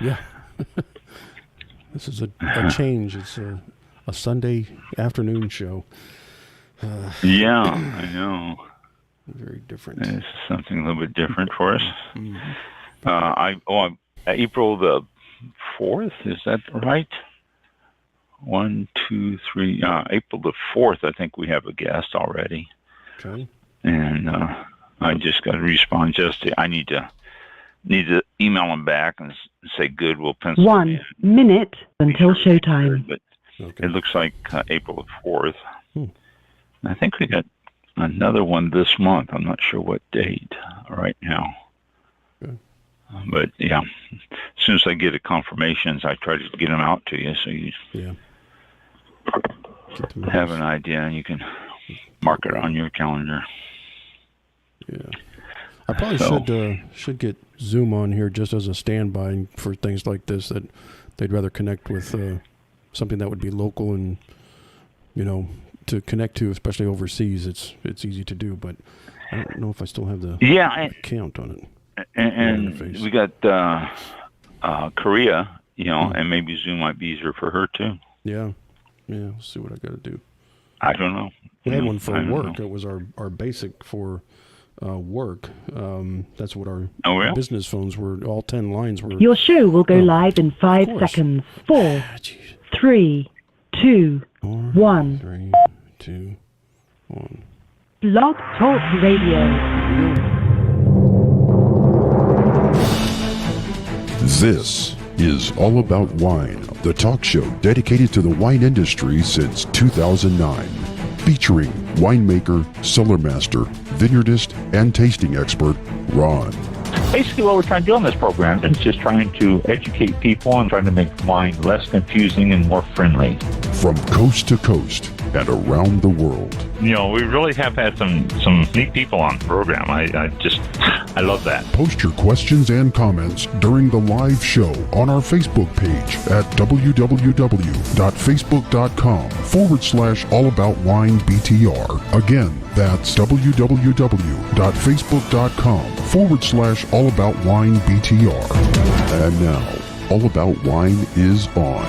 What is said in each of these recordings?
Yeah. This is a change. It's a Sunday afternoon show. Yeah, I know. Very different. This is something a little bit different for us. Mm-hmm. April the 4th, is that right? 1, 2, 3. April the 4th, I think we have a guest already. Okay. And I just got to respond. I need to email him back and say, good, we'll pencil 1 minute until showtime. But it looks like April the 4th. I think we got another one this month. I'm not sure what date right now. Okay. But yeah, as soon as I get the confirmations, I try to get them out to you so you have an idea and you can mark it on your calendar. Yeah. I probably should get Zoom on here just as a standby for things like this, that they'd rather connect with something that would be local and, to connect to, especially overseas. It's easy to do, but I don't know if I still have the account on it. And we got Korea, and maybe Zoom might be easier for her too. Yeah. We'll see what I got to do. I don't know. We had one for work. It was our basic for work. That's what our business phones were. All 10 lines were. Your show will go live in 5 seconds. 4, 3, 2, 1. 3, 2, 1. Blog Talk Radio. This is All About Wine, the talk show dedicated to the wine industry since 2009. Featuring winemaker, cellar master, vineyardist, and tasting expert, Ron. Basically what we're trying to do on this program is just trying to educate people and trying to make wine less confusing and more friendly. From coast to coast and around the world. We really have had some neat people on the program. I love that. Post your questions and comments during the live show on our Facebook page at www.facebook.com/allaboutwinebtr. Again, that's www.facebook.com/allaboutwinebtr. And now, All About Wine is on.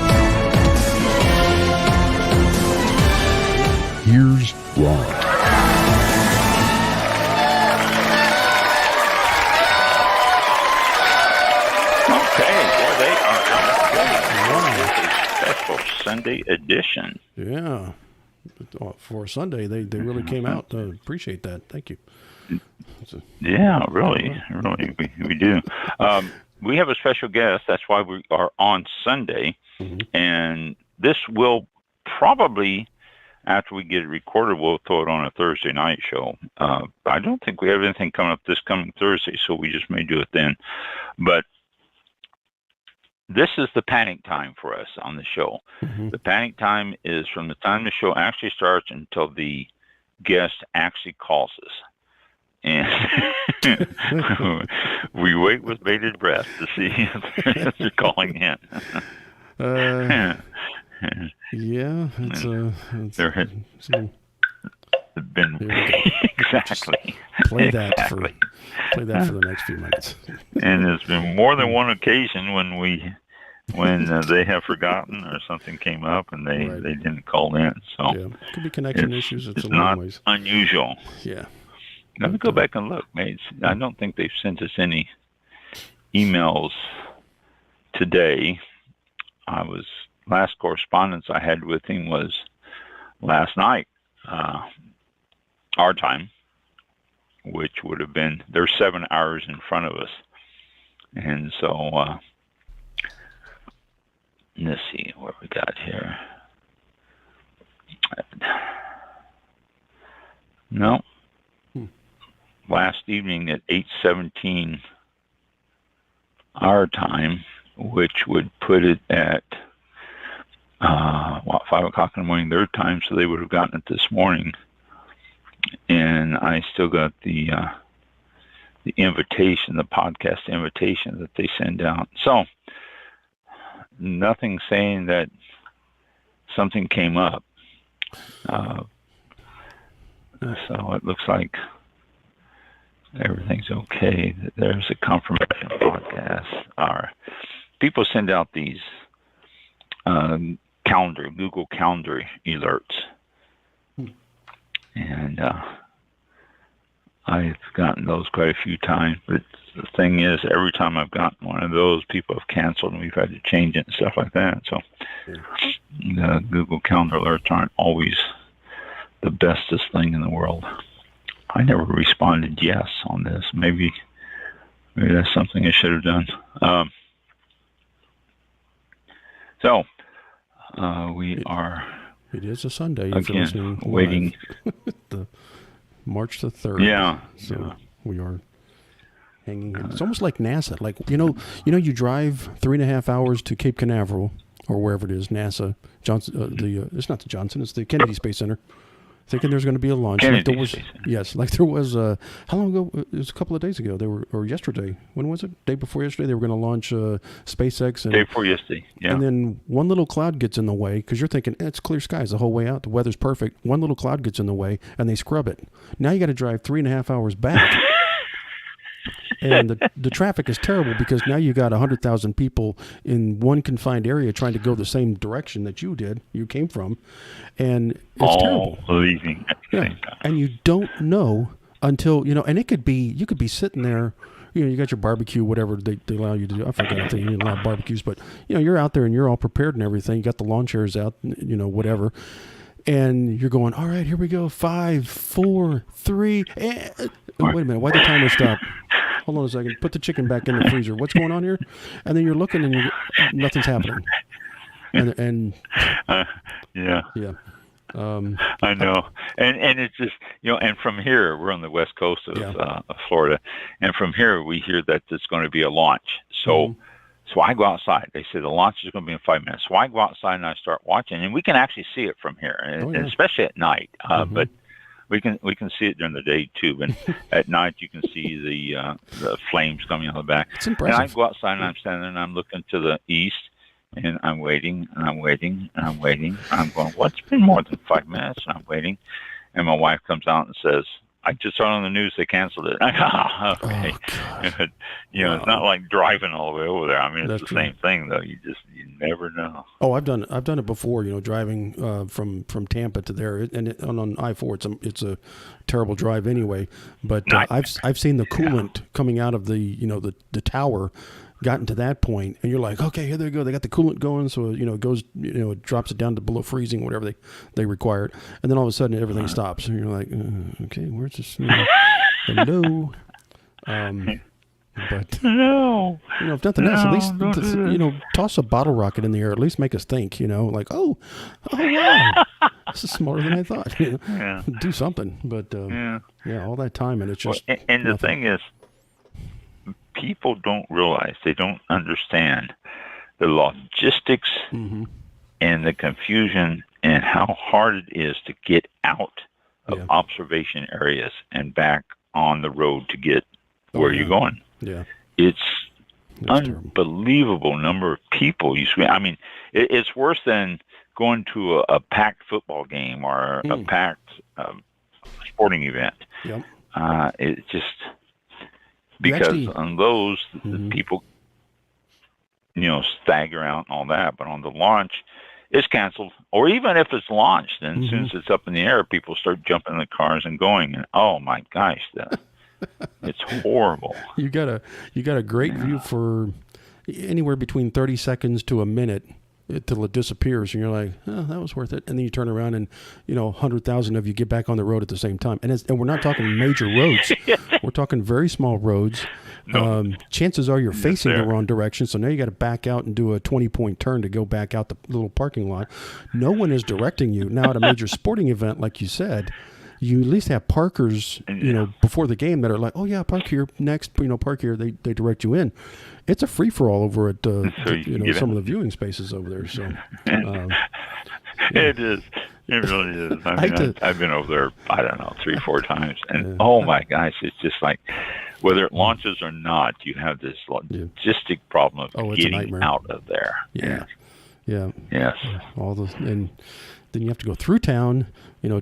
Here's Ron. Special Sunday edition. Yeah. For Sunday, they really came out. Appreciate that. Thank you. Yeah, really, we do. We have a special guest. That's why we are on Sunday. Mm-hmm. And this will probably, after we get it recorded, we'll throw it on a Thursday night show. I don't think we have anything coming up this coming Thursday, so we just may do it then. But this is the panic time for us on the show. Mm-hmm. The panic time is from the time the show actually starts until the guest actually calls us. And we wait with bated breath to see if they're calling in. Yeah, it's been exactly. Play that for the next few minutes. And there's been more than one occasion when they have forgotten or something came up and they didn't call in. So yeah, could be connection issues. It's not unusual. Yeah. Let me go back and look, mate. I don't think they've sent us any emails today. Last correspondence I had with him was last night, our time, which would have been, they're 7 hours in front of us. And so, let's see what we got here. No. Last evening at 8:17 our time, which would put it at 5 o'clock in the morning their time, so they would have gotten it this morning. And I still got the invitation, the podcast invitation that they send out. So nothing saying that something came up. So it looks like everything's okay. There's a confirmation podcast. people send out these Google Calendar alerts. And I've gotten those quite a few times, but the thing is, every time I've gotten one of those, people have canceled and we've had to change it and stuff like that. So the Google Calendar alerts aren't always the bestest thing in the world. I never responded yes on this. Maybe that's something I should have done. So we are. It is a Sunday. Again, waiting. March the 3rd. Yeah. So we are hanging here. It's almost like NASA. Like, you drive 3.5 hours to Cape Canaveral or wherever it is, NASA. Johnson. It's not the Johnson. It's the Kennedy Space Center. Thinking there's going to be a launch. Like there was, how long ago? It was a couple of days ago. Or yesterday. When was it? Day before yesterday. They were going to launch SpaceX. And, day before yesterday, yeah. And then one little cloud gets in the way because you're thinking, it's clear skies the whole way out. The weather's perfect. One little cloud gets in the way and they scrub it. Now you got to drive 3.5 hours back. And the traffic is terrible because now you got 100,000 people in one confined area trying to go the same direction that you came from, and it's all terrible. Leaving at the same time. And you don't know until and you could be sitting there. You got your barbecue, whatever they allow you to do. I forget if they even allow barbecues, but you're out there and you're all prepared and everything. You got the lawn chairs out, whatever. And you're going, all right, here we go. 5, 4, 3. Wait a minute. Why'd the timer stop? Hold on a second. Put the chicken back in the freezer. What's going on here? And then you're looking and nothing's happening. And yeah. I know. And it's just, and from here, we're on the west coast of Florida. And from here, we hear that there's going to be a launch. So, So I go outside. They say the launch is going to be in 5 minutes. So I go outside and I start watching, and we can actually see it from here, and especially at night. But we can see it during the day too. And at night you can see the flames coming out of the back. It's impressive. And I go outside and I'm standing there and I'm looking to the east, and I'm waiting and I'm waiting and I'm waiting. And I'm going, what's been more than 5 minutes? And I'm waiting, and my wife comes out and says, I just saw on the news they canceled it. Okay. Oh, it's not like driving all the way over there. I mean, it's That's the same thing though. You never know. Oh, I've done it before. Driving from Tampa to there, and on I-4, it's a terrible drive anyway. But I've seen the coolant coming out of the tower. Gotten to that point, and you're like, okay, here they go. They got the coolant going, so it goes, it drops it down to below freezing, whatever they require it, and then all of a sudden everything stops, and you're like, okay, where's this? Hello, but no, if nothing else, at least toss a bottle rocket in the air. At least make us think, like, oh wow, this is smarter than I thought. Do something, but all that time, and it's just and the thing is, people don't realize, they don't understand the logistics and the confusion and how hard it is to get out of observation areas and back on the road to get where you're going. Yeah. It's unbelievable number of people you see. I mean, it's worse than going to a packed football game or a packed sporting event. Yep. It's just... Because on those, people, stagger out and all that. But on the launch, it's canceled. Or even if it's launched, and as soon as it's up in the air, people start jumping in the cars and going. And oh my gosh, it's horrible. You got a great view for anywhere between 30 seconds to a minute till it disappears, and you're like, oh, that was worth it. And then you turn around and 100,000 of you get back on the road at the same time. And we're not talking major roads. We're talking very small roads. No. Chances are you're facing the wrong direction, so now you got to back out and do a 20-point turn to go back out the little parking lot. No one is directing you. Now at a major sporting event, like you said, you at least have parkers, before the game that are like, oh yeah, park here next, park here. They direct you in. It's a free for all over at some of the viewing spaces over there. So it is. It really is. I mean, I've been over there, I don't know, 3-4 times, and oh my gosh, it's just like, whether it launches or not, you have this logistic problem of getting out of there. Yeah. Yes. And then you have to go through town,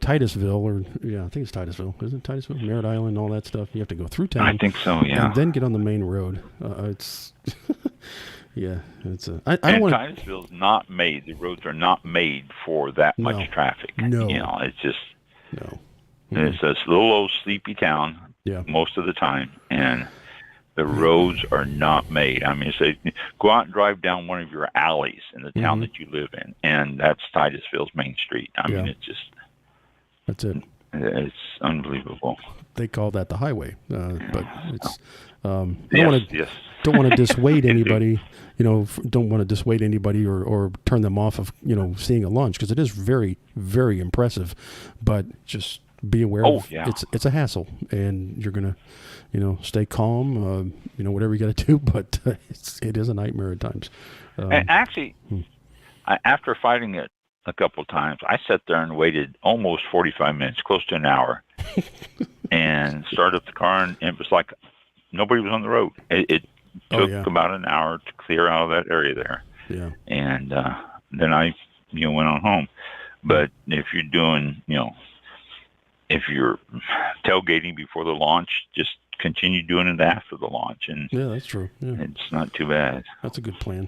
Titusville, I think it's Titusville. Isn't it Titusville? Merritt Island, all that stuff. You have to go through town. I think so, yeah. And then get on the main road. It's Yeah, it's I don't want. Titusville's not made. The roads are not made for that much traffic. No. It's just No. It's a little old sleepy town. Yeah. Most of the time, and the roads are not made. I mean, say go out and drive down one of your alleys in the town that you live in, and that's Titusville's main street. I mean, it's just that's it. It's unbelievable. They call that the highway, but it's. Don't want to dissuade anybody. Don't want to dissuade anybody or turn them off of seeing a launch, because it is very, very impressive. But just be aware it's a hassle, and you're gonna stay calm. Whatever you got to do, but it is a nightmare at times. And actually, after fighting it a couple of times, I sat there and waited almost 45 minutes, close to an hour, and started up the car, and it was like nobody was on the road. It took about an hour to clear out of that area there. Yeah. And then I went on home. But if you're doing, if you're tailgating before the launch, just continue doing it after the launch, and yeah, that's true. Yeah. It's not too bad. That's a good plan.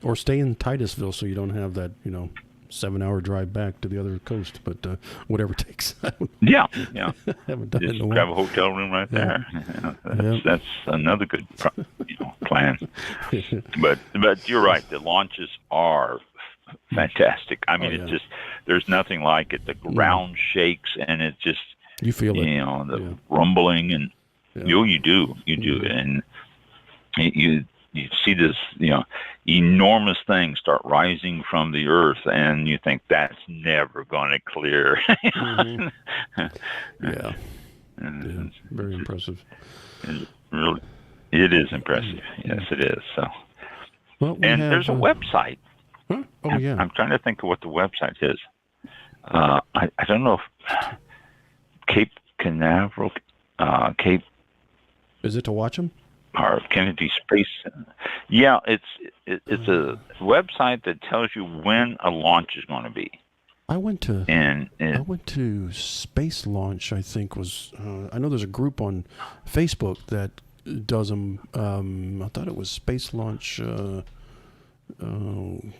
Or stay in Titusville so you don't have that 7-hour drive back to the other coast. But whatever it takes. Yeah. Haven't done just it in a while. grab a hotel room right there. That's another good plan. But you're right. The launches are fantastic. I mean, it's just there's nothing like it. The ground shakes, and it just you feel it. The rumbling, and you do, and you see this enormous thing start rising from the earth, and you think that's never going to clear. Yeah, very impressive. It is impressive. Yes, it is. So, there's a website. Huh? Oh, yeah. I'm trying to think of what the website is. I don't know if Cape Canaveral, Cape. Is it to watch them? Or Kennedy Space. Yeah, it's a website that tells you when a launch is going to be. I went to Space Launch. I think was. I know there's a group on Facebook that does them. I thought it was Space Launch. Oh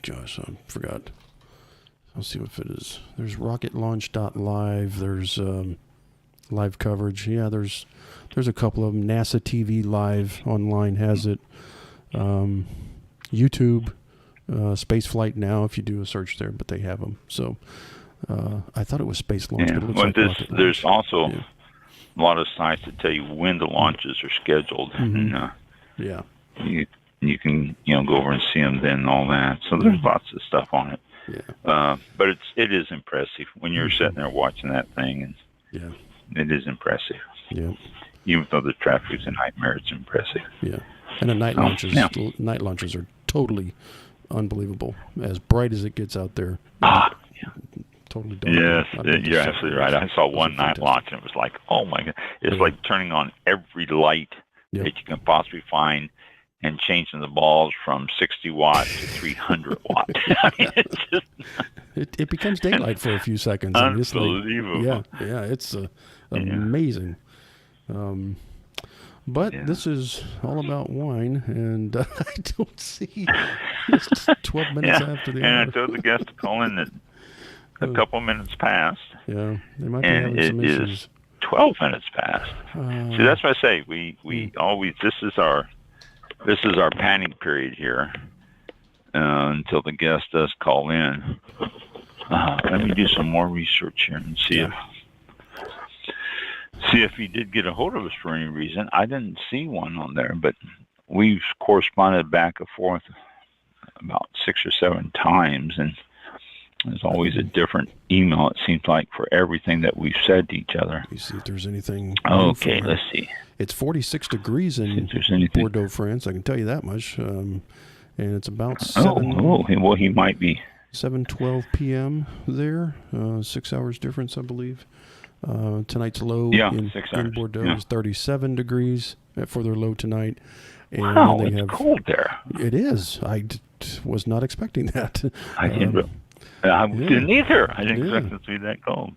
gosh, I forgot. I'll see what it is. There's rocketlaunch.live. There's live coverage. Yeah, there's a couple of them. NASA TV Live online has it. YouTube, Spaceflight Now, if you do a search there, but they have them. So I thought it was Space Launch, but it looks like there's also a lot of sites that tell you when the launches are scheduled. And, you can go over and see them then and all that. So there's lots of stuff on it. Yeah. But it is impressive when you're sitting there watching that thing, and it is impressive. Yeah. Even though the traffic's a nightmare, it's impressive. Yeah. And the night launches are totally unbelievable. As bright as it gets out there. Totally dark. Yes, you're absolutely right. I saw one night launch, and it was like, oh my God. It's like turning on every light that you can possibly find and changing the balls from 60 watts to 300 watts. I mean, it's just... it becomes daylight for a few seconds. Unbelievable. It's amazing. But this is all about wine, and I don't see it's 12 minutes after the hour. And I told the guest to call in at a couple minutes past. Yeah, they might be having some issues. It is 12 minutes past. See, that's what I say. We always this is our panic period here until the guest does call in. Let me do some more research here and see if he did get a hold of us for any reason. I didn't see one on there, but we've corresponded back and forth about 6 or 7 times, and there's always a different email, it seems like, for everything that we've said to each other. Let me see if there's anything. Okay, let's see. It's 46 degrees in Bordeaux, France. I can tell you that much. And it's about 7. Well, he might be. 7:12 p.m. there. 6 hours difference, I believe. Tonight's low in Bordeaux is 37 degrees for their low tonight. And wow, it's cold there. It is. I was not expecting that. I didn't either. I didn't expect it to be that cold.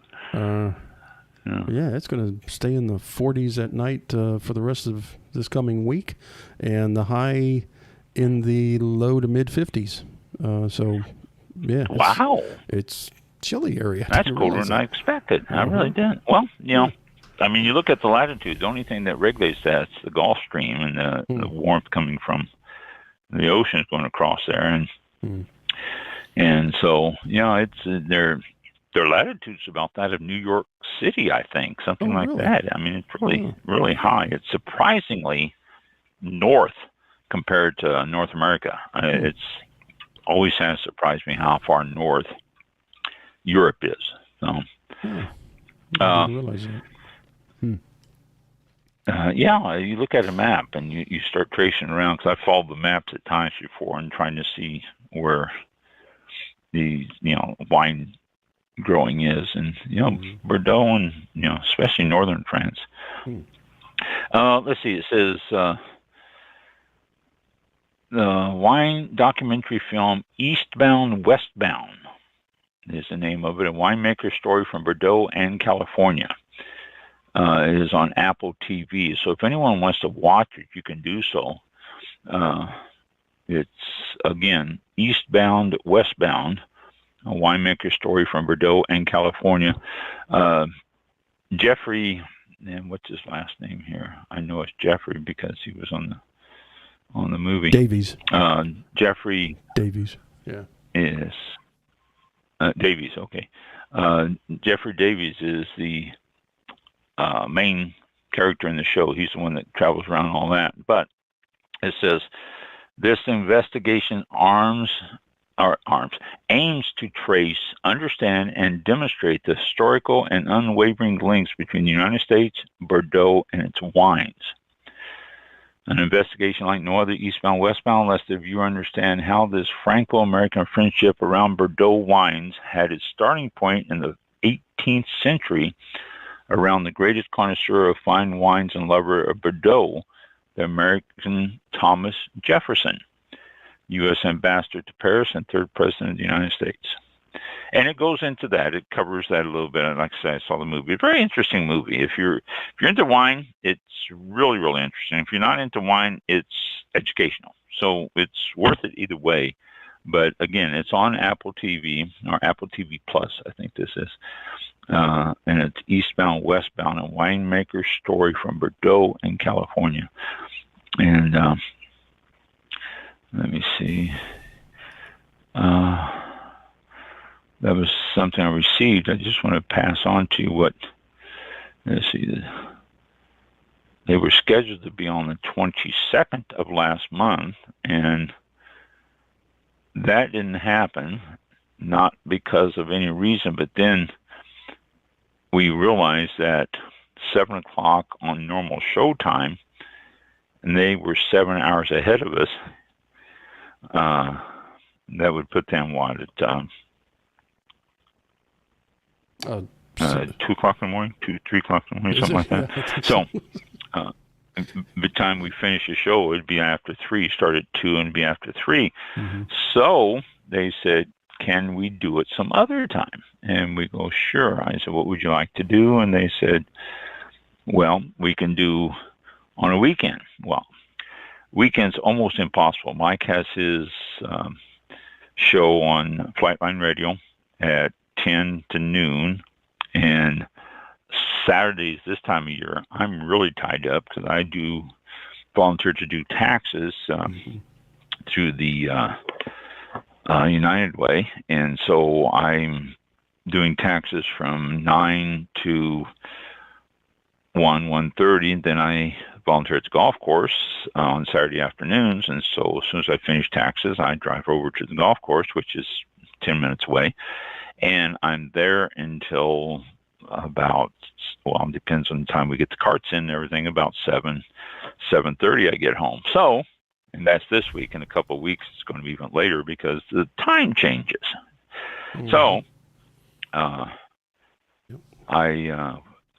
It's going to stay in the 40s at night for the rest of this coming week, and the high in the low to mid 50s. So, yeah. Wow. It's chilly area. That's colder than I expected. I really didn't. Well, I mean, you look at the latitude. The only thing that regulates that's the Gulf Stream and the warmth coming from the ocean is going across there, and so it's their latitude's about that of New York City, I think, something like really? that. I mean, it's really high. It's surprisingly north compared to North America. It's always has surprised me how far north Europe is. So, I didn't realize that. You look at a map and you start tracing around, because I followed the maps at times before and trying to see where the wine growing is, and Bordeaux and especially northern France. Let's see. It says the wine documentary film Eastbound Westbound is the name of it. A winemaker story from Bordeaux and California. It is on Apple TV. So if anyone wants to watch it, you can do so. It's, again, Eastbound, Westbound, a winemaker story from Bordeaux and California. Jeffrey, and what's his last name here? I know it's Jeffrey because he was on the movie. Davies. Jeffrey Davies. Yeah. Is Davies. Okay. Jeffrey Davies is the main character in the show. He's the one that travels around and all that. But it says this investigation aims to trace, understand, and demonstrate the historical and unwavering links between the United States, Bordeaux, and its wines. An investigation like no other, Eastbound, Westbound, lets the viewer understand how this Franco-American friendship around Bordeaux wines had its starting point in the 18th century around the greatest connoisseur of fine wines and lover of Bordeaux, the American Thomas Jefferson, U.S. Ambassador to Paris and third President of the United States. And it goes into that. It covers that a little bit. Like I said, I saw the movie. A very interesting movie. If you're into wine, it's really, really interesting. If you're not into wine, it's educational. So it's worth it either way. But again, it's on Apple TV, or Apple TV Plus, I think this is. And it's Eastbound, Westbound, a winemaker's story from Bordeaux in California. And let me see. That was something I received. I just want to pass on to you what, let's see. They were scheduled to be on the 22nd of last month, and that didn't happen, not because of any reason, but then we realized that 7 o'clock on normal show time, and they were 7 hours ahead of us. That would put them at 2 o'clock in the morning, 3 o'clock in the morning, something like that. So, by the time we finish the show, it'd be after 3. Start at 2 and be after 3. So they said, "Can we do it some other time?" And we go, "Sure." I said, "What would you like to do?" And they said, "Well, we can do on a weekend." Well, weekend's almost impossible. Mike has his show on Flightline Radio at 10 to noon, and Saturdays this time of year I'm really tied up because I do volunteer to do taxes through the United Way, and so I'm doing taxes from 9 to 1:30, and then I volunteer at the golf course on Saturday afternoons. And so as soon as I finish taxes, I drive over to the golf course, which is 10 minutes away, and I'm there until about, well, it depends on the time we get the carts in and everything, about 7:30 I get home. So, and that's this week. In a couple of weeks it's going to be even later because the time changes. So I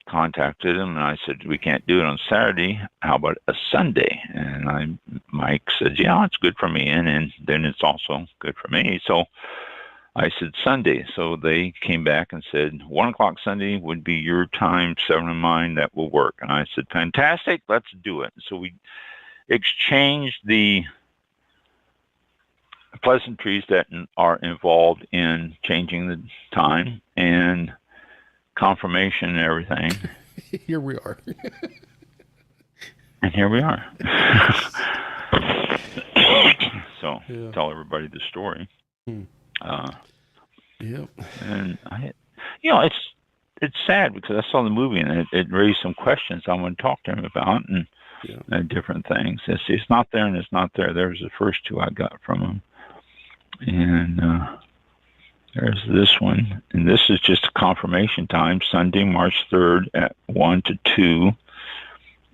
contacted him and I said, "We can't do it on Saturday. How about a Sunday?" And Mike said, "Yeah, it's good for me, and then it's also good for me." So I said Sunday. So they came back and said 1 o'clock Sunday would be your time, 7 of mine. That will work. And I said, "Fantastic, let's do it." So we exchanged the pleasantries that are involved in changing the time and confirmation and everything. Here we are. And here we are. So tell everybody the story. Yep. And it's sad because I saw the movie and it raised some questions I want to talk to him about and different things. It's not there and it's not there. There's the first two I got from him. And there's this one. And this is just a confirmation time, Sunday, March 3rd at 1 to 2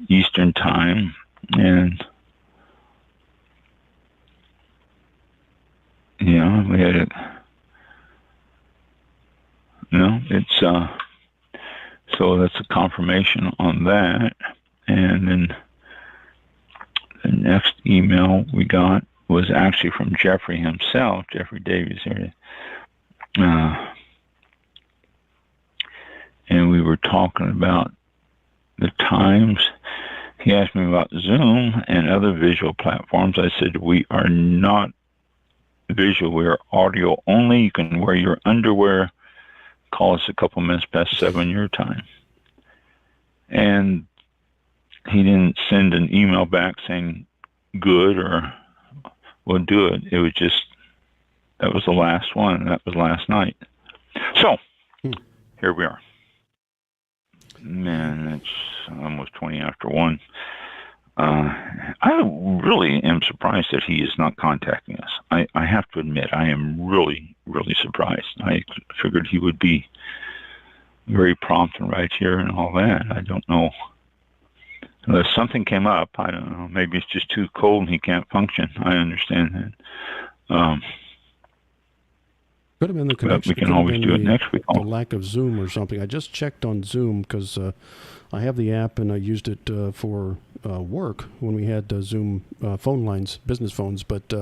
Eastern Time. And we had it. It's so that's a confirmation on that. And then the next email we got was actually from Jeffrey himself, Jeffrey Davies here. And we were talking about the times. He asked me about Zoom and other visual platforms. I said, we are not visual. We are audio only. You can wear your underwear. Call us a couple minutes past 7 your time. And he didn't send an email back saying good or we'll do it. It was just, that was the last one. That was last night. So here we are. Man, it's almost 20 after 1. I really am surprised that he is not contacting us. I have to admit, I am really, really surprised. I figured he would be very prompt and right here and all that. I don't know. Unless something came up, I don't know. Maybe it's just too cold and he can't function. I understand that. Could have been the connection. We can always do it next week. The lack of Zoom or something. I just checked on Zoom because I have the app and I used it for work when we had Zoom phone lines, business phones. But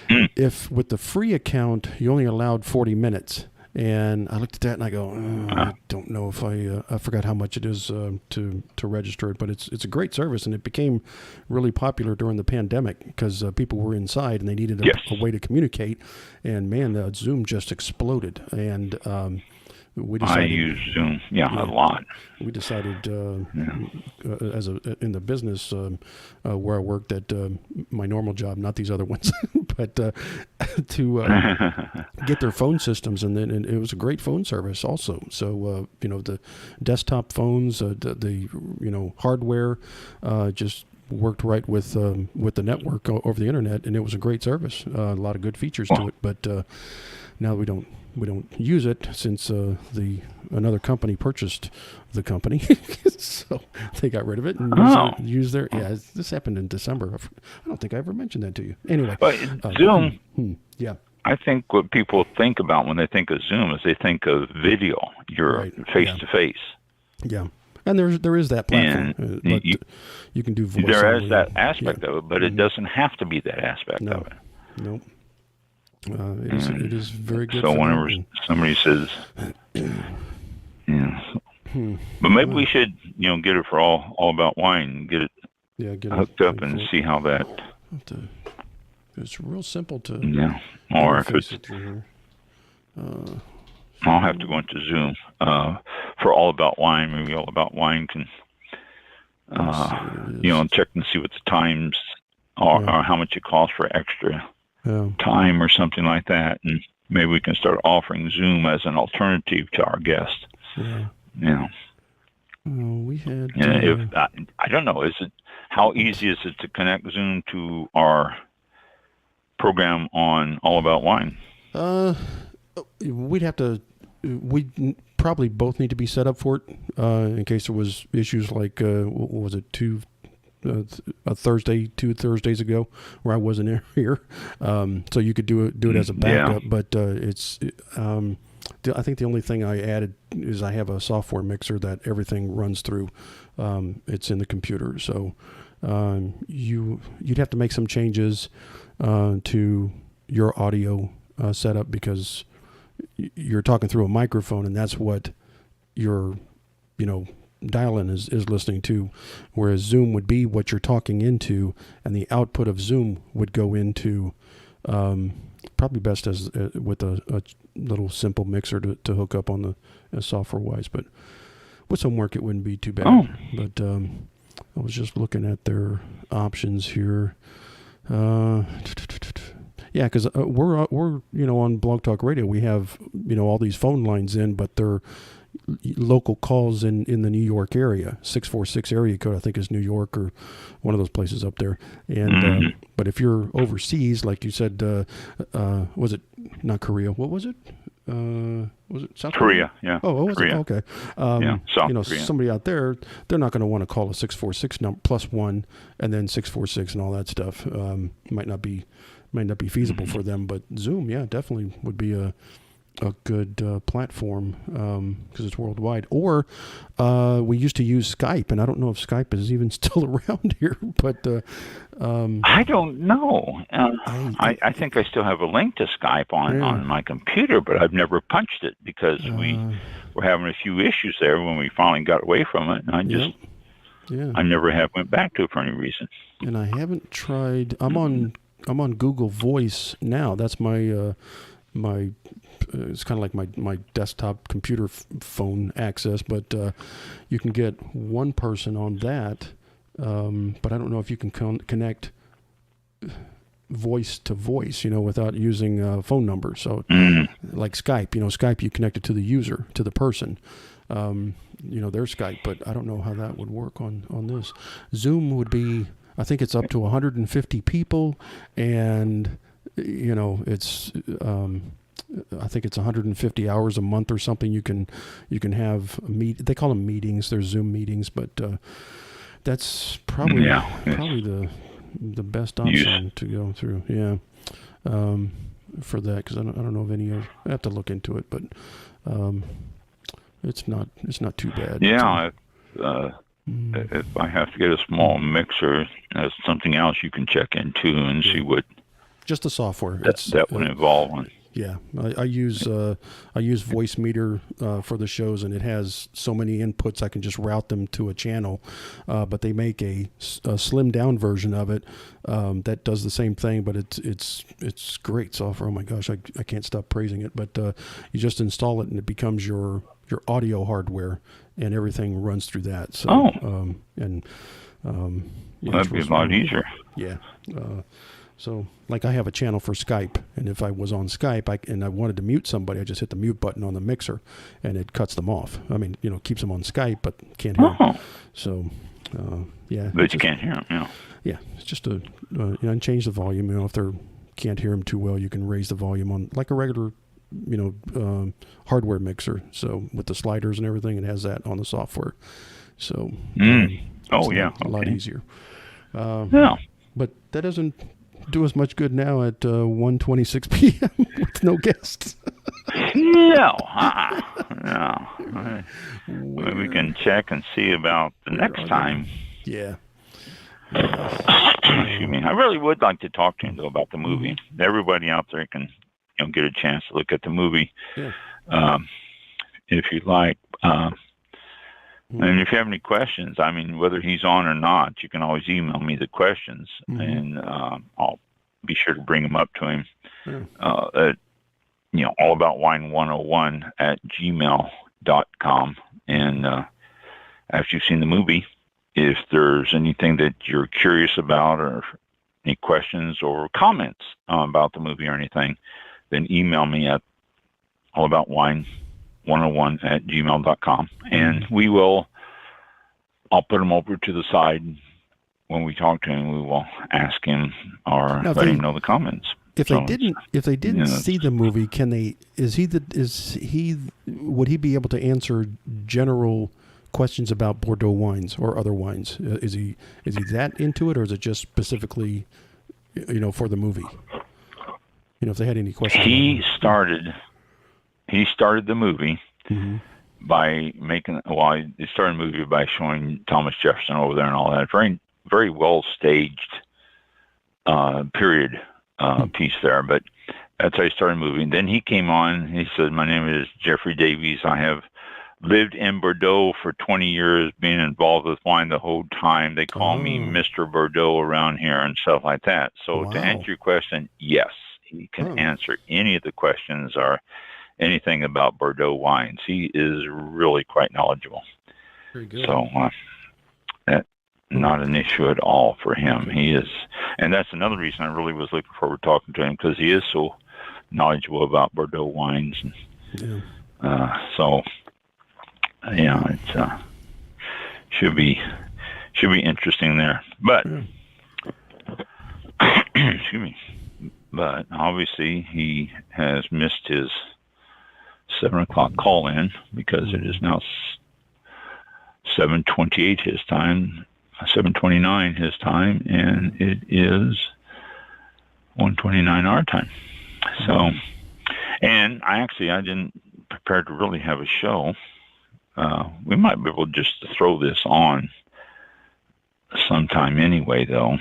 if with the free account, you only allowed 40 minutes. And I looked at that and I go, I don't know if I forgot how much it is to register it, but it's a great service and it became really popular during the pandemic because people were inside and they needed a way to communicate. And man, Zoom just exploded. And we decided, I use Zoom, a lot. We decided as in the business where I worked at my normal job, not these other ones, but to get their phone systems, and then it was a great phone service also. So the desktop phones, the hardware just worked right with the network over the internet, and it was a great service. A lot of good features to it, but now we don't use it since another company purchased the company, so they got rid of it and used their. Yeah, this happened in December. I don't think I ever mentioned that to you. Anyway, but Zoom. Yeah. I think what people think about when they think of Zoom is they think of video. You're face to face. Yeah. And there is that platform. But you can do voice. There is that aspect of it, but it doesn't have to be that aspect of it. Nope. It is very good. So whenever somebody says, but maybe we should, get it for all about wine, get it hooked up and see how that. It's real simple to. Yeah. Or if it's. I'll have to go into Zoom for All About Wine. Maybe All About Wine can, check and see what the times are or how much it costs for extra time or something like that, and maybe we can start offering Zoom as an alternative to our guests. Yeah. We had. If I don't know, how easy is it to connect Zoom to our program on All About Wine? We'd have to. We probably both need to be set up for it in case there was issues like what was it, two Thursdays ago where I wasn't here. So you could do it as a backup, but I think the only thing I added is I have a software mixer that everything runs through. It's in the computer, so you'd have to make some changes to your audio setup because you're talking through a microphone, and that's what your dial-in is listening to, whereas Zoom would be what you're talking into, and the output of Zoom would go into Probably best as with a little simple mixer to hook up on the software wise, but with some work it wouldn't be too bad. Oh. But I was just looking at their options here. Yeah, because we're on Blog Talk Radio. We have all these phone lines in, but they're local calls in the New York area. 646 area code, I think, is New York or one of those places up there. And but if you're overseas, like you said, was it not Korea? What was it? Was it South Korea? Yeah. Oh, what was Korea. it? Okay. South Korea. Somebody out there, they're not going to want to call a 646 +1 and then 646 and all that stuff. Might not be feasible for them, but Zoom, yeah, definitely would be a good platform because it's worldwide. Or we used to use Skype, and I don't know if Skype is even still around here, but I don't know. I think I still have a link to Skype on my computer, but I've never punched it because we were having a few issues there when we finally got away from it, and I never have went back to it for any reason. And I haven't tried. I'm on Google Voice now. That's my it's kind of like my desktop computer phone access, but you can get one person on that, but I don't know if you can connect voice to voice, without using a phone number. So like Skype, Skype, you connect it to the user, to the person, their Skype, but I don't know how that would work on this. Zoom would be, I think it's up to 150 people, and it's I think it's 150 hours a month or something. You can have they call them meetings. They're Zoom meetings, but that's probably the best option to go through. Yeah, for that, because I don't know of any other. I have to look into it, but it's not too bad. Yeah. If I have to get a small mixer, that's something else you can check into and see what. Just the software. That would involve one. Yeah, I use Voice Meter for the shows, and it has so many inputs I can just route them to a channel. But they make a slimmed down version of it that does the same thing, but it's great software. Oh my gosh, I can't stop praising it. But you just install it, and it becomes your audio hardware, and everything runs through that. So That'd be a lot easier. Yeah. So, like, I have a channel for Skype, and if I was on Skype and I wanted to mute somebody, I just hit the mute button on the mixer, and it cuts them off. I mean, keeps them on Skype, but can't hear them. So, yeah. But you can't hear them, yeah. Yeah, it's just and change the volume. If they can't hear them too well, you can raise the volume on, like a regular, hardware mixer. So, with the sliders and everything, it has that on the software. So, a lot easier. But that doesn't do us much good now at 1:26 p.m. with no guests. No. We can check and see about the next time. Yeah. Excuse me. I really would like to talk to him, though, about the movie. Everybody out there can get a chance to look at the movie if you'd like. And if you have any questions, I mean, whether he's on or not, you can always email me the questions, and I'll be sure to bring them up to him. At allaboutwine101@gmail.com. And after you've seen the movie, if there's anything that you're curious about or any questions or comments about the movie or anything, then email me at allaboutwine101@gmail.com, and I'll put him over to the side. When we talk to him, we will ask him or let him know the comments. If they didn't see the movie, would he be able to answer general questions about Bordeaux wines or other wines? Is he that into it, or is it just specifically, for the movie? If they had any questions. He started the movie by he started the movie by showing Thomas Jefferson over there and all that. Very, very well staged period piece there, but that's how he started the movie. And then he came on. He said, "My name is Jeffrey Davies. I have lived in Bordeaux for 20 years, being involved with wine the whole time. They call me Mr. Bordeaux around here," and stuff like that. So to answer your question, yes, he can answer any of the questions or anything about Bordeaux wines. He is really quite knowledgeable. Very good. So that's not an issue at all for him. He is, and that's another reason I really was looking forward to talking to him, because he is so knowledgeable about Bordeaux wines. And, so yeah, it's should be interesting there. But excuse me. But obviously he has missed his 7:00 call-in, because it is now 7:28 his time, 7:29 his time, and it is 1:29 our time. So, and I didn't prepare to really have a show. We might be able just to throw this on sometime anyway, though.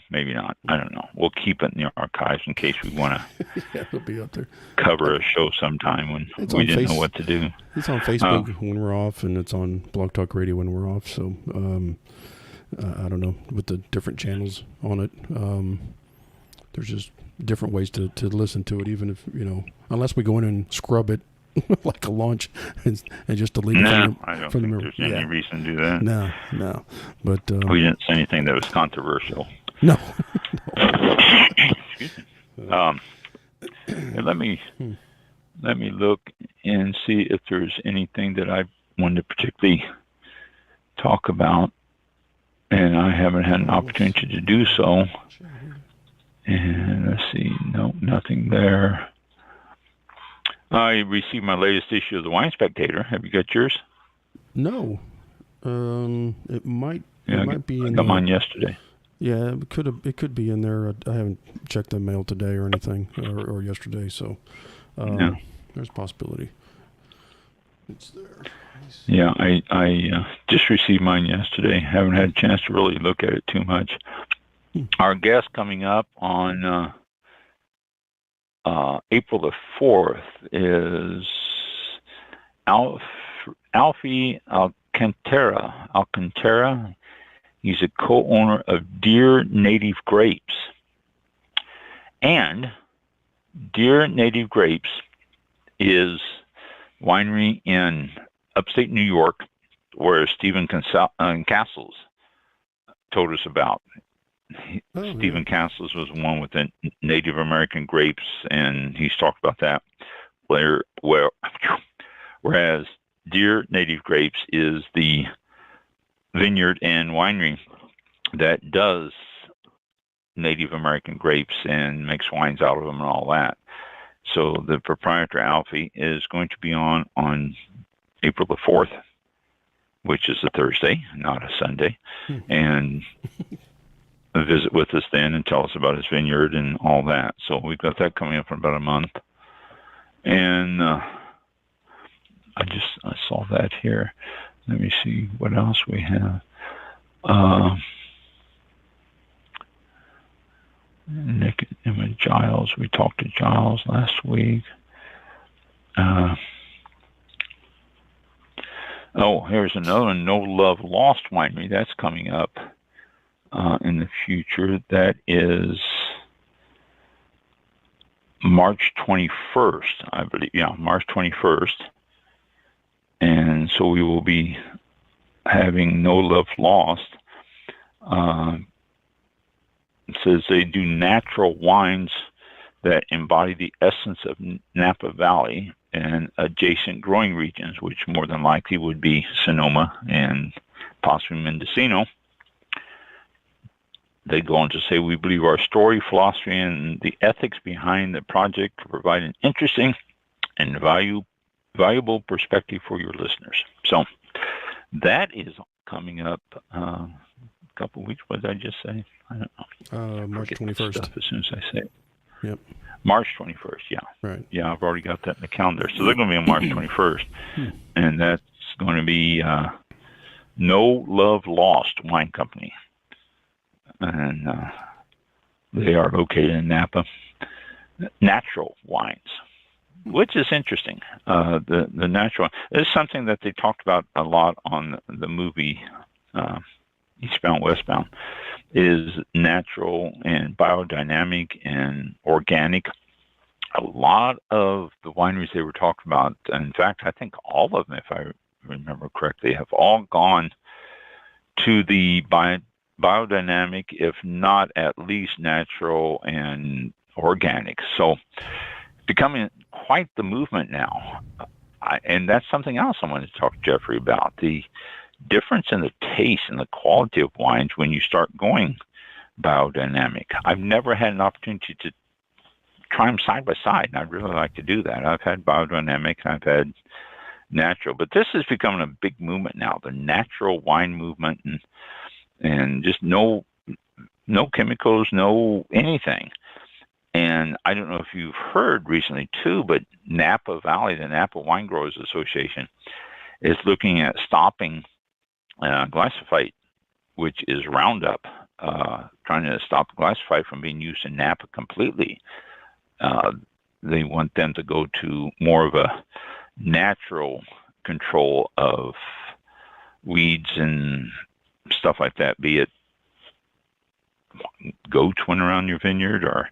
Maybe not. I don't know. We'll keep it in the archives in case we want to it'll be up there. Cover a show sometime when we didn't know what to do. It's on Facebook when we're off, and it's on Blog Talk Radio when we're off. So I don't know, with the different channels on it. There's just different ways to listen to it, even if, unless we go in and scrub it like a launch and just delete it I don't think there's any reason to do that. No. But we didn't say anything that was controversial. No. Excuse me. Let me look and see if there's anything that I wanted to particularly talk about, and I haven't had an opportunity to do so. And let's see, no, nothing there. I received my latest issue of the Wine Spectator. Have you got yours? No. It might be in I got mine yesterday. Yeah, it could be in there. I haven't checked the mail today or anything, or yesterday, so there's a possibility. It's there. Yeah, I just received mine yesterday. Haven't had a chance to really look at it too much. Our guest coming up on April the 4th is Alfie Alcantara. He's a co-owner of Deer Native Grapes. And Deer Native Grapes is winery in upstate New York, where Stephen Castles told us about. Stephen Castles was the one with the Native American grapes, and he's talked about that. Whereas Deer Native Grapes is the vineyard and winery that does Native American grapes and makes wines out of them and all that. So the proprietor, Alfie, is going to be on April the 4th, which is a Thursday, not a Sunday, and visit with us then and tell us about his vineyard and all that. So we've got that coming up in about a month. And I saw that here. Let me see what else we have. Nick and Emma Giles. We talked to Giles last week. Here's another one, No Love Lost Winery. That's coming up in the future. That is March 21st, I believe. Yeah, March 21st. And so we will be having No Love Lost. It says they do natural wines that embody the essence of Napa Valley and adjacent growing regions, which more than likely would be Sonoma and possibly Mendocino. They go on to say, we believe our story, philosophy, and the ethics behind the project to provide an interesting and valuable perspective for your listeners. So that is coming up a couple of weeks. What did I just say? I don't know. March 21st. As soon as I say it. Yep. March 21st, yeah. Right. Yeah, I've already got that in the calendar. So they're going to be on March 21st. And that's going to be No Love Lost Wine Company. And they are located in Napa. Natural wines, which is interesting. The natural, this is something that they talked about a lot on the movie eastbound, westbound, is natural and biodynamic and organic. A lot of the wineries they were talking about, in fact, I think all of them, if I remember correctly, have all gone to the biodynamic, if not at least natural and organic. So becoming quite the movement now. And that's something else I wanted to talk to Jeffrey about. The difference in the taste and the quality of wines when you start going biodynamic. I've never had an opportunity to try them side by side, and I'd really like to do that. I've had biodynamic, I've had natural, but this is becoming a big movement now, the natural wine movement, and just no chemicals, no anything. And I don't know if you've heard recently too, but Napa Valley, the Napa Wine Growers Association, is looking at stopping glyphosate, which is Roundup, trying to stop glyphosate from being used in Napa completely. They want them to go to more of a natural control of weeds and stuff like that, be it goats went around your vineyard or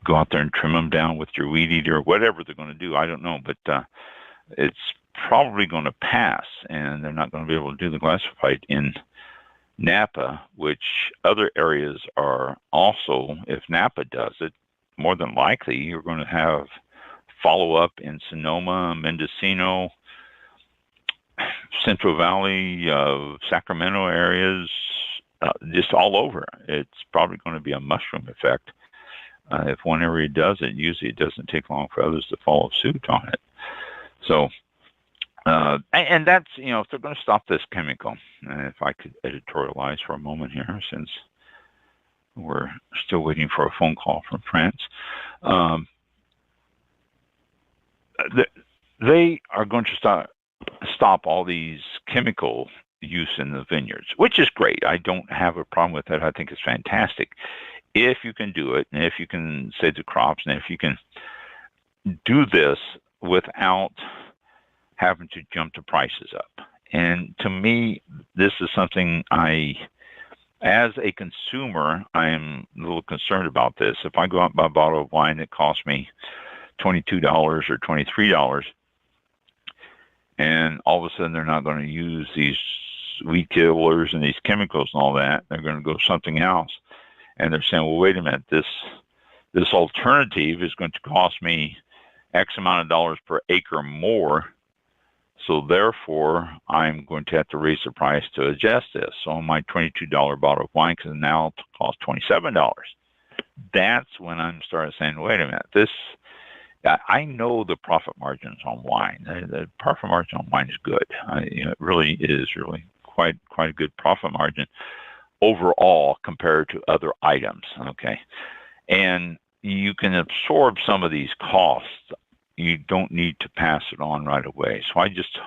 go out there and trim them down with your weed eater or whatever they're going to do. I don't know, but it's probably going to pass, and they're not going to be able to do the glyphosate in Napa, which other areas are also. If Napa does it, more than likely you're going to have follow-up in Sonoma, Mendocino, Central Valley, Sacramento areas, just all over. It's probably going to be a mushroom effect. If one area does it, usually it doesn't take long for others to follow suit on it. So, and that's, if they're going to stop this chemical, if I could editorialize for a moment here, since we're still waiting for a phone call from France. They are going to stop all these chemical use in the vineyards, which is great. I don't have a problem with that. I think it's fantastic. If you can do it, and if you can save the crops, and if you can do this without having to jump the prices up. And to me, this is something as a consumer, I am a little concerned about this. If I go out and buy a bottle of wine that costs me $22 or $23, and all of a sudden they're not going to use these weed killers and these chemicals and all that, they're going to go something else. And they're saying, well, wait a minute, this alternative is going to cost me X amount of dollars per acre more. So therefore, I'm going to have to raise the price to adjust this. So my $22 bottle of wine can now cost $27. That's when I'm starting saying, wait a minute, I know the profit margins on wine. The profit margin on wine is good. It really is quite a good profit margin overall compared to other items. Okay, and you can absorb some of these costs. You don't need to pass it on right away. So I just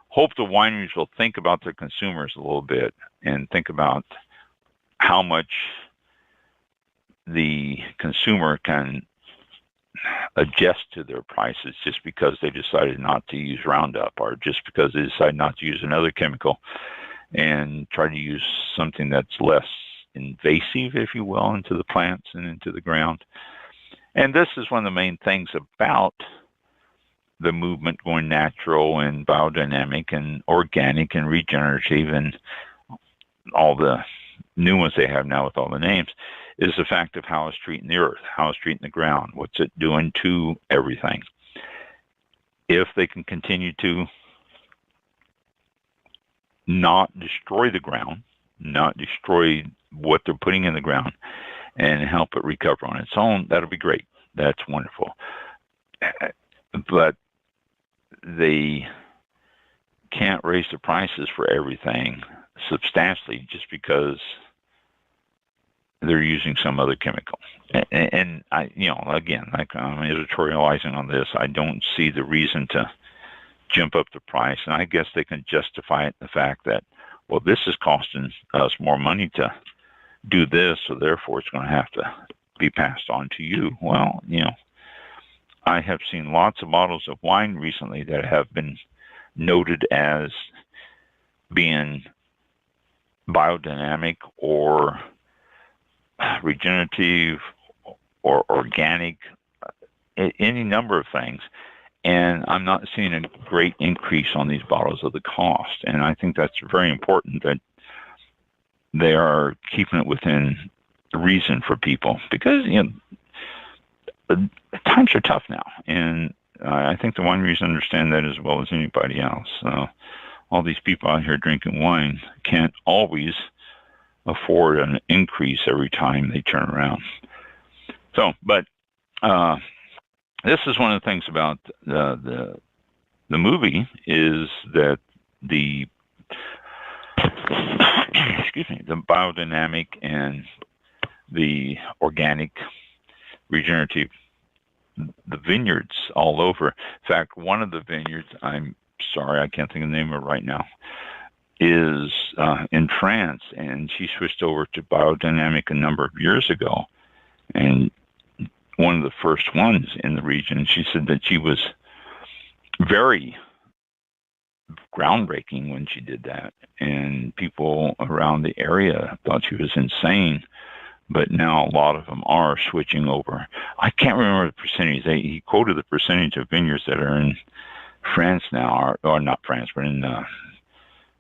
hope the wineries will think about their consumers a little bit and think about how much the consumer can adjust to their prices just because they decided not to use Roundup, or just because they decide not to use another chemical and try to use something that's less invasive, if you will, into the plants and into the ground. And this is one of the main things about the movement going natural and biodynamic and organic and regenerative and all the new ones they have now with all the names, is the fact of how it's treating the earth, how it's treating the ground, what's it doing to everything. If they can continue to not destroy the ground, not destroy what they're putting in the ground, and help it recover on its own, that'll be great. That's wonderful. But they can't raise the prices for everything substantially just because they're using some other chemical. And I, again, like I'm editorializing on this, I don't see the reason to jump up the price. And I guess they can justify it in the fact that, well, this is costing us more money to do this, so therefore it's going to have to be passed on to you. Well, I have seen lots of bottles of wine recently that have been noted as being biodynamic or regenerative or organic, any number of things. And I'm not seeing a great increase on these bottles of the cost. And I think that's very important that they are keeping it within reason for people, because, times are tough now. And I think the wineries understand that as well as anybody else. All these people out here drinking wine can't always afford an increase every time they turn around. So, but this is one of the things about the movie, is that the the biodynamic and the organic, regenerative, the vineyards all over. In fact, one of the vineyards, I'm sorry, I can't think of the name of it right now, is in France, and she switched over to biodynamic a number of years ago. And one of the first ones in the region, she said that she was very groundbreaking when she did that, and people around the area thought she was insane. But now a lot of them are switching over. I can't remember the percentage. He quoted the percentage of vineyards that are in France now, or not France, but in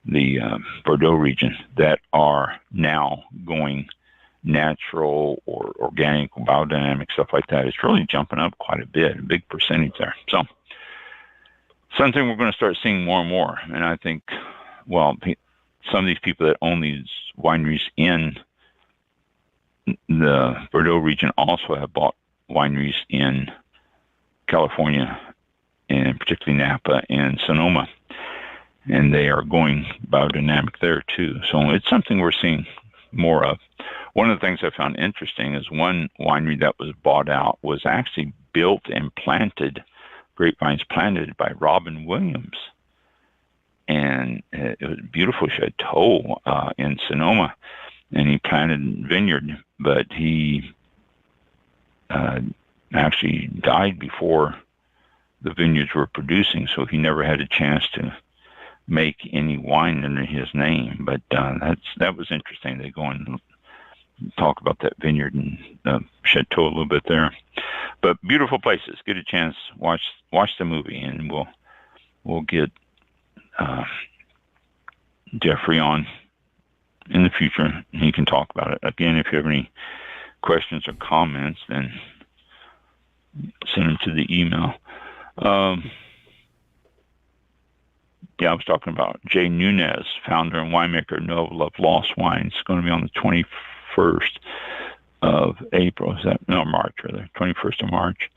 the Bordeaux region, that are now going natural or organic, biodynamic, stuff like that. It's really jumping up quite a bit, a big percentage there. So something we're going to start seeing more and more. And I think, well, some of these people that own these wineries in the Bordeaux region also have bought wineries in California, and particularly Napa and Sonoma, and they are going biodynamic there too. So it's something we're seeing more of. One of the things I found interesting is one winery that was bought out was actually built and planted, grapevines planted by Robin Williams. And it was a beautiful chateau in Sonoma, and he planted vineyard, but he actually died before the vineyards were producing, so he never had a chance to make any wine under his name. But that was interesting. They go and talk about that vineyard and chateau a little bit there. But beautiful places. Get a chance, watch the movie, and we'll get Jeffrey on in the future. He can talk about it. Again, if you have any questions or comments, then send them to the email. I was talking about Jay Nunez, founder and winemaker Novel of Lost Wines. It's going to be on the 21st of April. March, rather. 21st of March.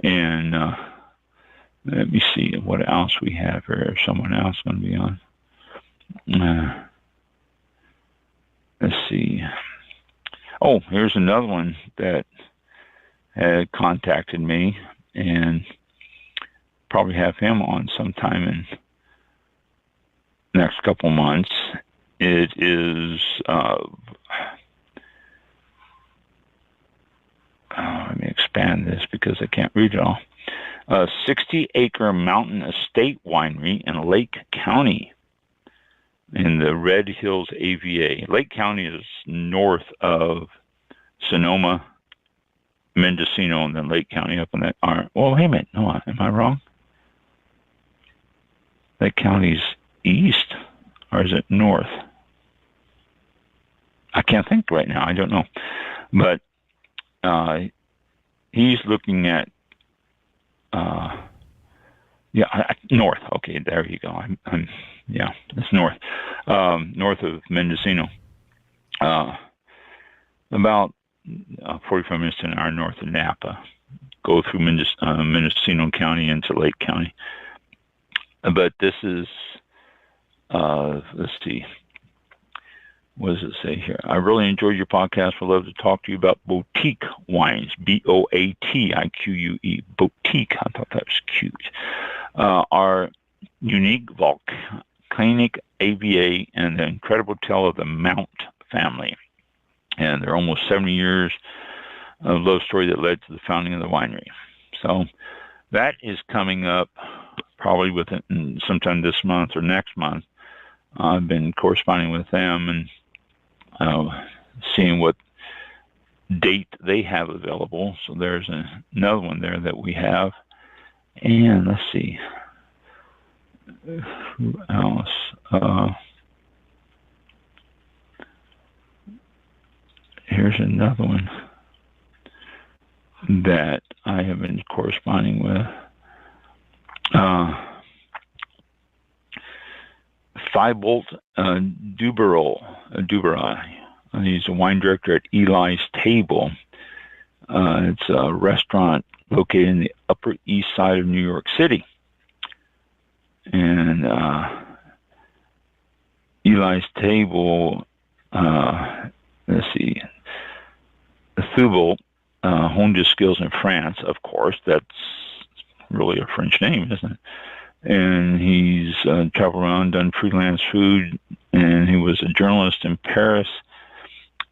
And let me see what else we have here. Is someone else going to be on? Let's see. Oh, here's another one that had contacted me, and probably have him on sometime in the next couple months. It is, let me expand this because I can't read it all. A 60-acre mountain estate winery in Lake County in the Red Hills AVA. Lake County is north of Sonoma, Mendocino, and then Lake County up in that. Well, wait a minute. No, am I wrong? Lake County's east, or is it north? I can't think right now. I don't know. But he's looking at north. Okay, there you go. It's north. North of Mendocino. About 45 minutes to an hour north of Napa. Go through Mendocino County into Lake County. But this is, let's see. What does it say here? I really enjoyed your podcast. Would love to talk to you about boutique wines. BOATIQUE. Boutique. I thought that was cute. Our unique volcanic AVA and the incredible tale of the Mount family. And they're almost 70 years of love story that led to the founding of the winery. So that is coming up probably within sometime this month or next month. I've been corresponding with them and seeing what date they have available. So there's another one there that we have. And let's see. Who else? Here's another one that I have been corresponding with. Thibault Duberai. He's a wine director at Eli's Table. It's a restaurant located in the Upper East Side of New York City. And Eli's Table, let's see, Thibault honed his skills in France, of course. That's really a French name, isn't it? And he's traveled around, done freelance food, and he was a journalist in Paris.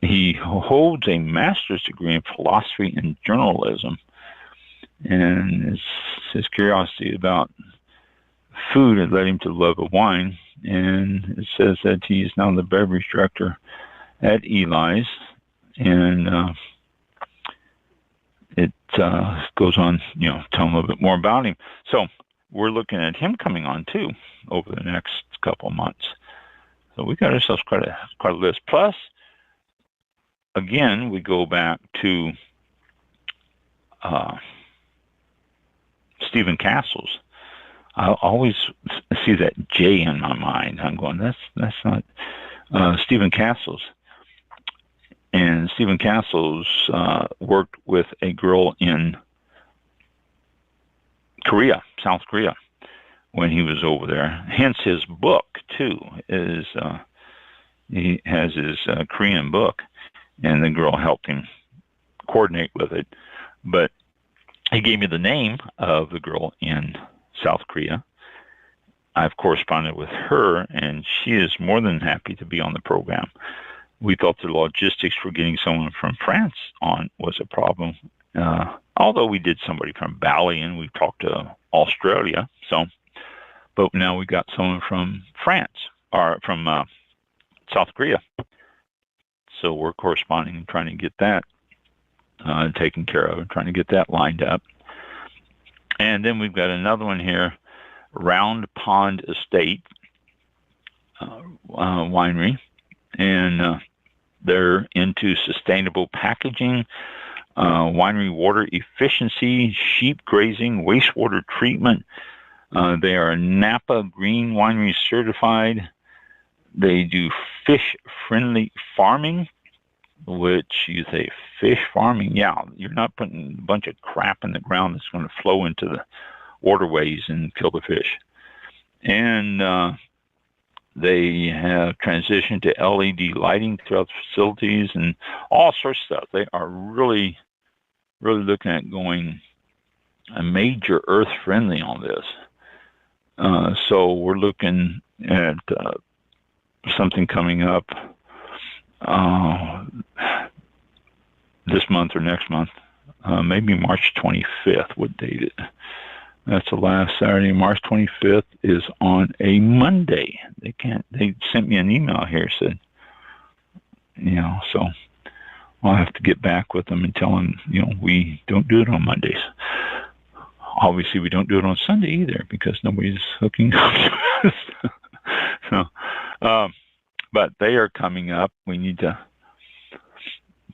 He holds a master's degree in philosophy and journalism. And his curiosity about food had led him to the love of wine. And it says that he is now the beverage director at Eli's. And it goes on, telling a little bit more about him. So we're looking at him coming on too over the next couple of months. So we got ourselves quite a list. Plus, again, we go back to Stephen Castles. I always see that J in my mind. I'm going, that's not Stephen Castles. And Stephen Castles worked with a girl in Korea, South Korea, when he was over there. Hence his book, too, is he has his Korean book, and the girl helped him coordinate with it. But he gave me the name of the girl in South Korea. I've corresponded with her, and she is more than happy to be on the program. We thought the logistics for getting someone from France on was a problem. Although we did somebody from Bali and we talked to Australia, but now we got someone from France or from South Korea. So we're corresponding and trying to get that taken care of and trying to get that lined up. And then we've got another one here, Round Pond Estate Winery, and they're into sustainable packaging, winery water efficiency, sheep grazing, wastewater treatment. They are Napa Green Winery certified. They do fish-friendly farming, which you say fish farming. Yeah, you're not putting a bunch of crap in the ground that's going to flow into the waterways and kill the fish. And they have transitioned to LED lighting throughout the facilities and all sorts of stuff. They are really, really looking at going a major earth friendly on this. So we're looking at something coming up this month or next month, maybe March 25th. What date it? That's the last Saturday. March 25th is on a Monday. They sent me an email here, said, so I'll have to get back with them and tell them, we don't do it on Mondays. Obviously, we don't do it on Sunday either because nobody's hooking up to us. So, but they are coming up. We need to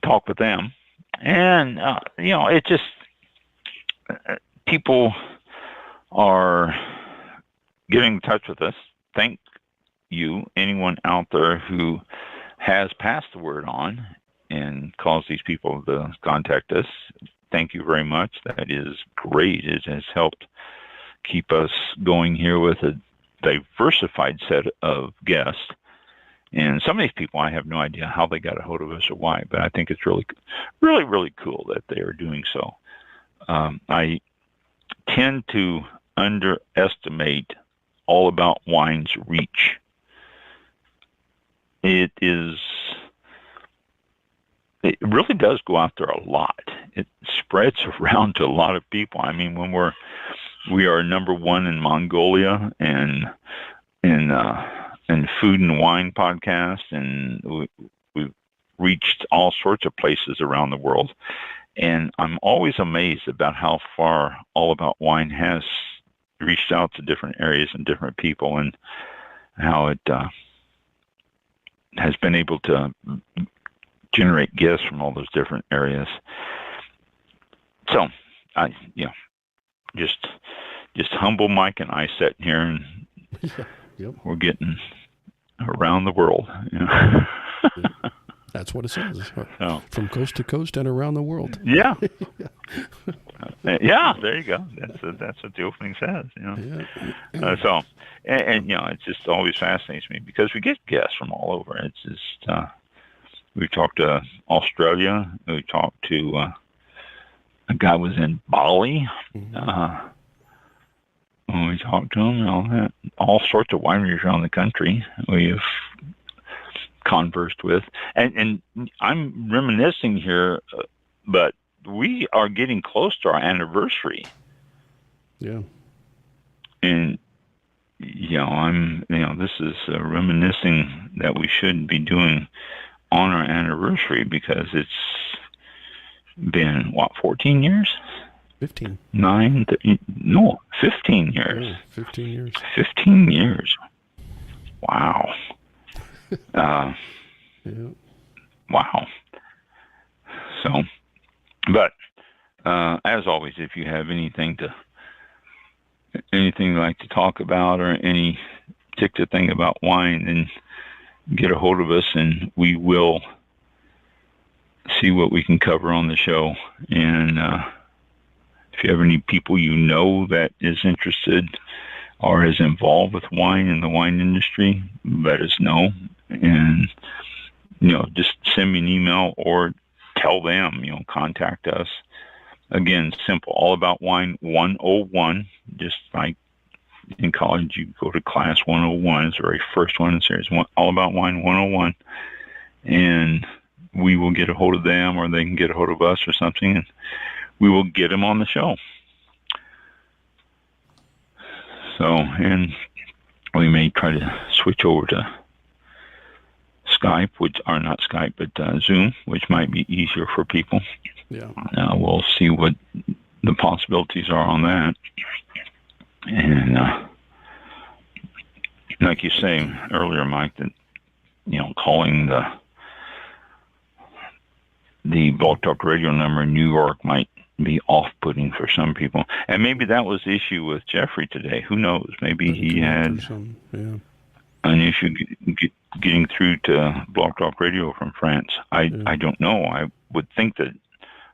talk with them. And, it just, people are getting in touch with us. Thank you, anyone out there who has passed the word on and caused these people to contact us. Thank you very much. That is great. It has helped keep us going here with a diversified set of guests. And some of these people, I have no idea how they got a hold of us or why, but I think it's really, really, really cool that they are doing so. I tend to underestimate All About Wine's reach. It really does go out there a lot. It spreads around to a lot of people. I mean, when we are number one in Mongolia and in and food and wine podcast, and we've reached all sorts of places around the world. And I'm always amazed about how far All About Wine has reached out to different areas and different people, and how it has been able to generate guests from all those different areas. So, just humble Mike and I sitting here, and Yep. we're getting around the world. That's what it says. So, from coast to coast and around the world. Yeah. Yeah, there you go. That's what the opening says. So, and it just always fascinates me because we get guests from all over. It's just we talked to Australia. We talked to a guy was in Bali. When we talked to him, and all that, all sorts of wineries around the country we've conversed with, and I'm reminiscing here, but we are getting close to our anniversary. Yeah. And this is reminiscing that we should be doing on our anniversary, because it's been 14 years. 15. 15 years. Yeah, 15 years. 15 years. Wow. Yeah. Wow. So, but as always, if you have anything you'd like to talk about, or any particular thing about wine, then get a hold of us, and we will see what we can cover on the show. And if you have any people that is interested or is involved with wine in the wine industry, let us know. And, just send me an email or tell them, contact us. Again, simple, All About Wine 101, just like in college, you go to class 101. It's the very first one in the series, All About Wine 101. And we will get a hold of them, or they can get a hold of us or something, and we will get them on the show. So, and we may try to switch over to Skype, not Skype, but Zoom, which might be easier for people. Yeah. We'll see what the possibilities are on that. And like you say earlier, Mike, that calling the Blog Talk Radio number in New York might be off-putting for some people. And maybe that was the issue with Jeffrey today. Who knows? Maybe he had an issue getting through to Blog Talk Radio from France. I don't know. I would think that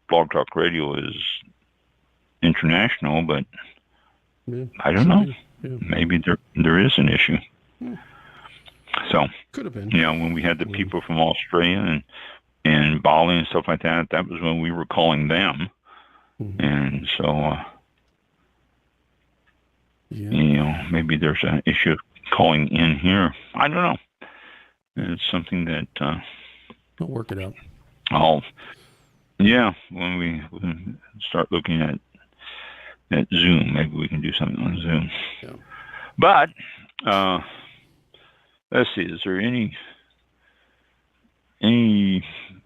Blog Talk Radio is international, but I don't know. Yeah. Maybe there is an issue. So, could have been. When we had the people from Australia and Bali and stuff like that, that was when we were calling them. Mm-hmm. And so, maybe there's an issue of calling in here. I don't know. It's something that we'll work it out. When we start looking at Zoom, maybe we can do something on Zoom. Yeah. But let's see, is there any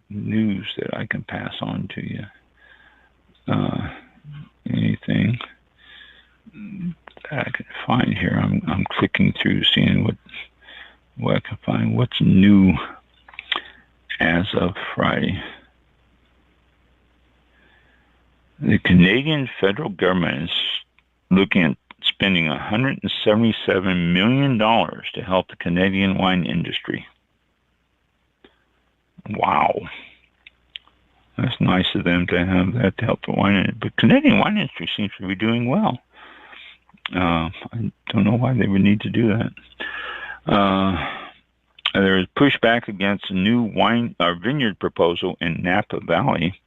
news that I can pass on to you? Anything that I can find here? I'm clicking through, seeing what I can find. What's new as of Friday? The Canadian federal government is looking at spending $177 million to help the Canadian wine industry. Wow. That's nice of them to have that to help the wine industry. But Canadian wine industry seems to be doing well. I don't know why they would need to do that. There is pushback against a new vineyard proposal in Napa Valley.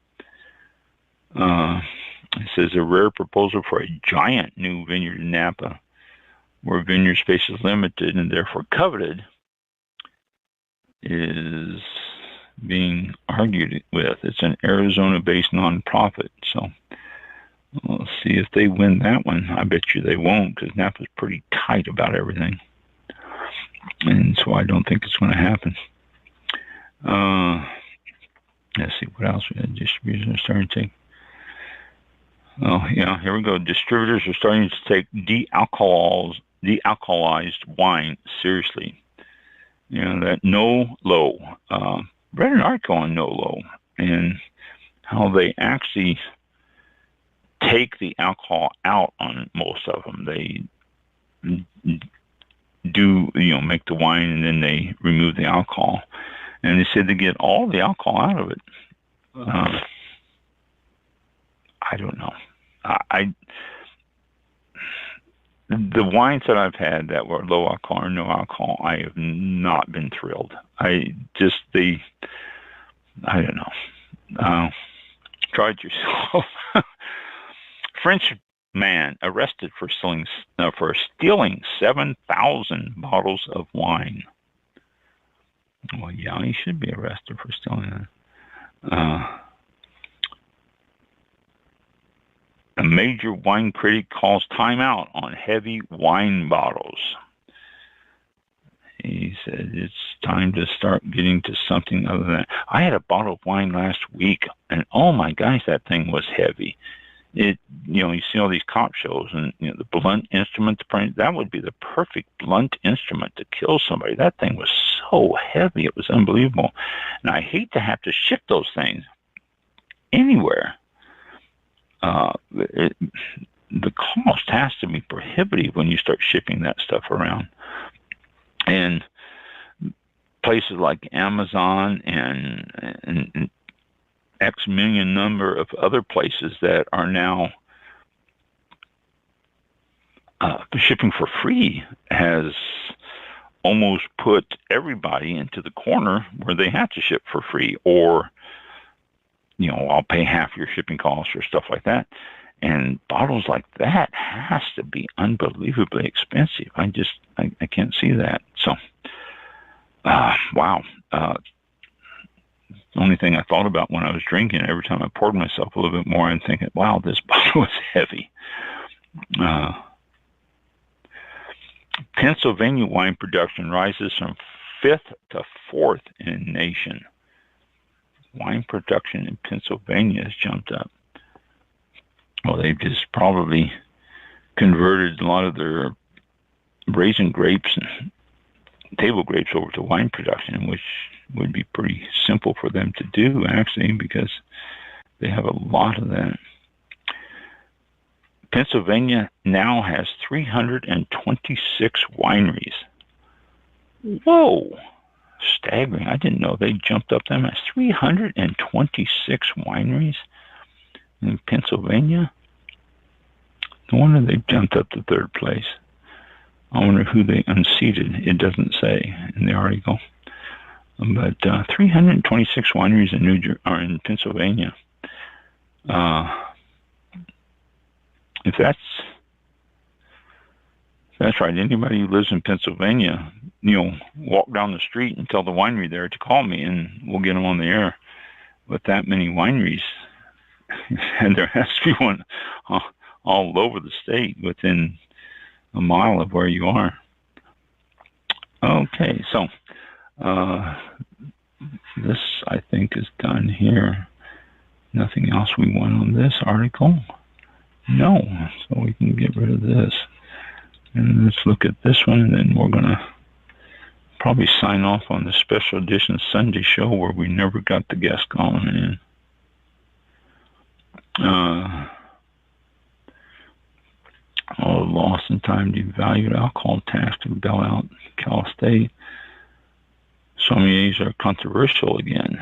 It says a rare proposal for a giant new vineyard in Napa, where vineyard space is limited and therefore coveted, is being argued with. It's an Arizona-based nonprofit, so we'll see if they win that one. I bet you they won't, because Napa's pretty tight about everything. And so I don't think it's going to happen. Let's see what else we had. Distributors are starting to take. Oh, yeah, here we go. Distributors are starting to take dealcoholized wine seriously. That no low. Read an article on no low and how they actually take the alcohol out on most of them. They do, make the wine and then they remove the alcohol. And they said they get all the alcohol out of it. I don't know. The wines that I've had that were low alcohol or no alcohol, I have not been thrilled. I don't know. Try it yourself. French man arrested for stealing 7,000 bottles of wine. Well, yeah, he should be arrested for stealing that. A major wine critic calls timeout on heavy wine bottles. He said it's time to start getting to something other than. I had a bottle of wine last week, and oh my gosh, that thing was heavy. You see all these cop shows, and the blunt instrument, that would be the perfect blunt instrument to kill somebody. That thing was so heavy, it was unbelievable. And I hate to have to ship those things anywhere. The cost has to be prohibitive when you start shipping that stuff around. And places like Amazon and X million number of other places that are now shipping for free has almost put everybody into the corner where they have to ship for free, or I'll pay half your shipping costs or stuff like that. And bottles like that has to be unbelievably expensive. I can't see that. So, wow. The only thing I thought about when I was drinking, every time I poured myself a little bit more, I'm thinking, wow, this bottle was heavy. Pennsylvania wine production rises from 5th to 4th in nation. Wine production in Pennsylvania has jumped up. Well, they've just probably converted a lot of their raisin grapes and table grapes over to wine production, which would be pretty simple for them to do, actually, because they have a lot of that. Pennsylvania now has 326 wineries. Whoa! Staggering. I didn't know they jumped up that much. 326 wineries in Pennsylvania. No wonder they jumped up to 3rd place. I wonder who they unseated. It doesn't say in the article. But 326 wineries in Pennsylvania. If that's right, anybody who lives in Pennsylvania, walk down the street and tell the winery there to call me, and we'll get them on the air. With that many wineries, and there has to be one all over the state within a mile of where you are. Okay, so this, I think, is done here. Nothing else we want on this article? No, so we can get rid of this. And let's look at this one, and then we're going to probably sign off on the special edition Sunday show where we never got the guest calling in. Lost in time devalued alcohol tax to bail out Cal State. Sommeliers are controversial again.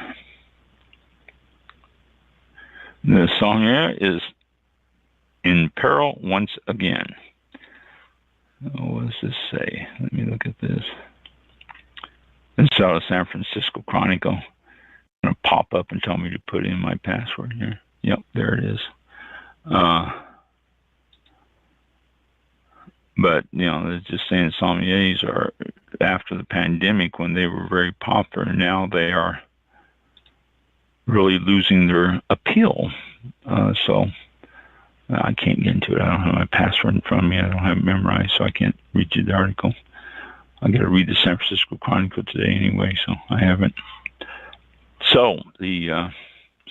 The sommelier is in peril once again. What does this say? Let me look at this. This is out of San Francisco Chronicle. It's going to pop up and tell me to put in my password here. Yep, there it is. But, it's just saying sommeliers are, after the pandemic, when they were very popular, now they are really losing their appeal. So I can't get into it. I don't have my password in front of me. I don't have it memorized, so I can't read you the article. I got to read the San Francisco Chronicle today anyway, so I haven't. So the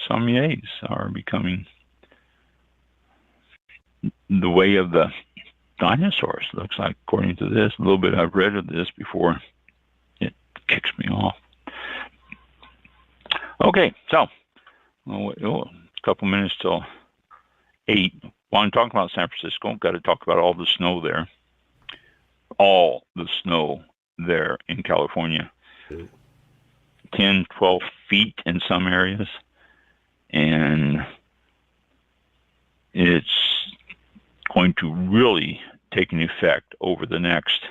sommeliers are becoming the way of the dinosaurs, looks like, according to this. A little bit I've read of this before it kicks me off. Okay, so a couple minutes till 8. While I'm talking about San Francisco, got to talk about all the snow there. All the snow there in California. 10, 12 feet in some areas. And it's going to really take an effect over the next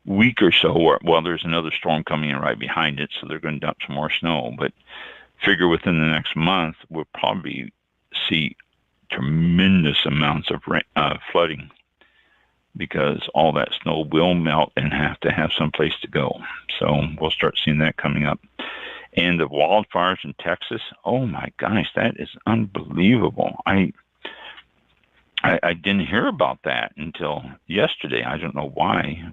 week or so. Well, there's another storm coming in right behind it, so they're going to dump some more snow. But figure within the next month, we'll probably see tremendous amounts of flooding, because all that snow will melt and have to have some place to go. So we'll start seeing that coming up. And the wildfires in Texas, oh my gosh, that is unbelievable. I didn't hear about that until yesterday. I don't know why.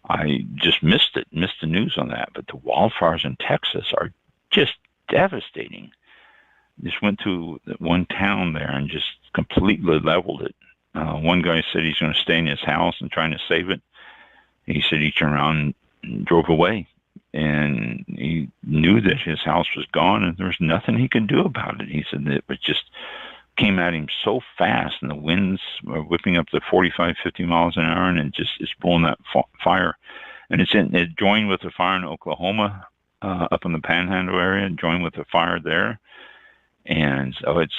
I just missed the news on that. But the wildfires in Texas are just devastating. Just went to one town there and just completely leveled it. One guy said he's going to stay in his house and trying to save it. He said he turned around and drove away, and he knew that his house was gone and there was nothing he could do about it. He said that it just came at him so fast, and the winds were whipping up to 45, 50 miles an hour, and it's blowing that fire. And it joined with the fire in Oklahoma, up in the Panhandle area, joined with the fire there. And so it's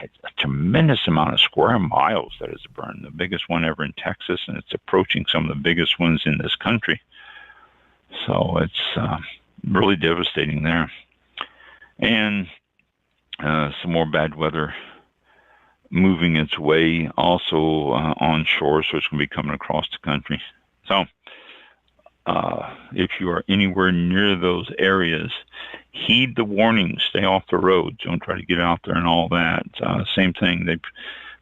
a tremendous amount of square miles that is burned, the biggest one ever in Texas, and it's approaching some of the biggest ones in this country. So it's really devastating there. And some more bad weather moving its way also onshore, so it's going to be coming across the country. So if you are anywhere near those areas, heed the warnings, stay off the roads, don't try to get out there and all that. Same thing, they've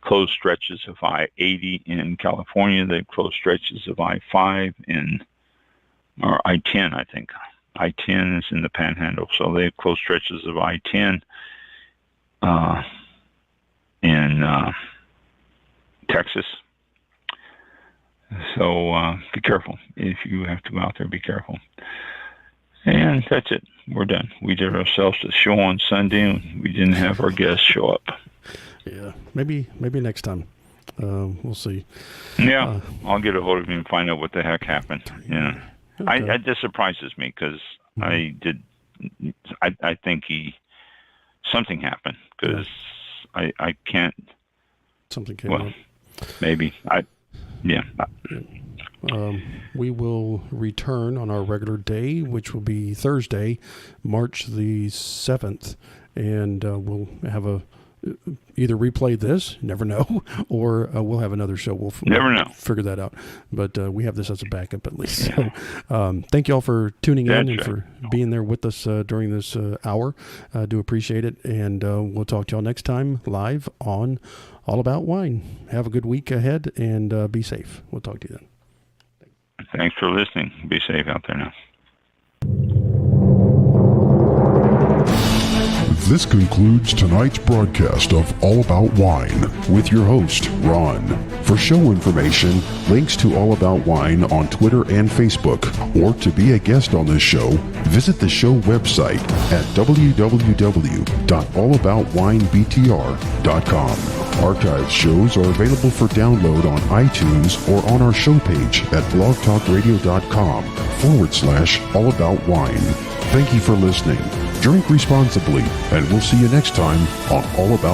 closed stretches of I-80 in California, they've closed stretches of I-5 or I-10, I think. I-10 is in the Panhandle, so they've closed stretches of I-10 in Texas. So be careful. If you have to go out there, be careful. And that's it. We're done. We did ourselves a show on Sunday, and we didn't have our guests show up. Yeah, maybe next time. We'll see. Yeah, I'll get a hold of him and find out what the heck happened. Yeah, okay. That just surprises me, because I think something happened, because I can't. Something came up. Maybe Yeah. We will return on our regular day, which will be Thursday, March the 7th, and we'll have either replay this, never know, or we'll have another show. We'll never know. Figure that out. But we have this as a backup at least. So thank you all for tuning in and for being there with us during this hour. I do appreciate it. And we'll talk to y'all next time live on All About Wine. Have a good week ahead, and be safe. We'll talk to you then. Thanks for listening. Be safe out there now. This concludes tonight's broadcast of All About Wine with your host, Ron. For show information, links to All About Wine on Twitter and Facebook, or to be a guest on this show, visit the show website at www.allaboutwinebtr.com. Archived shows are available for download on iTunes or on our show page at blogtalkradio.com/allaboutwine. Thank you for listening. Drink responsibly, and we'll see you next time on All About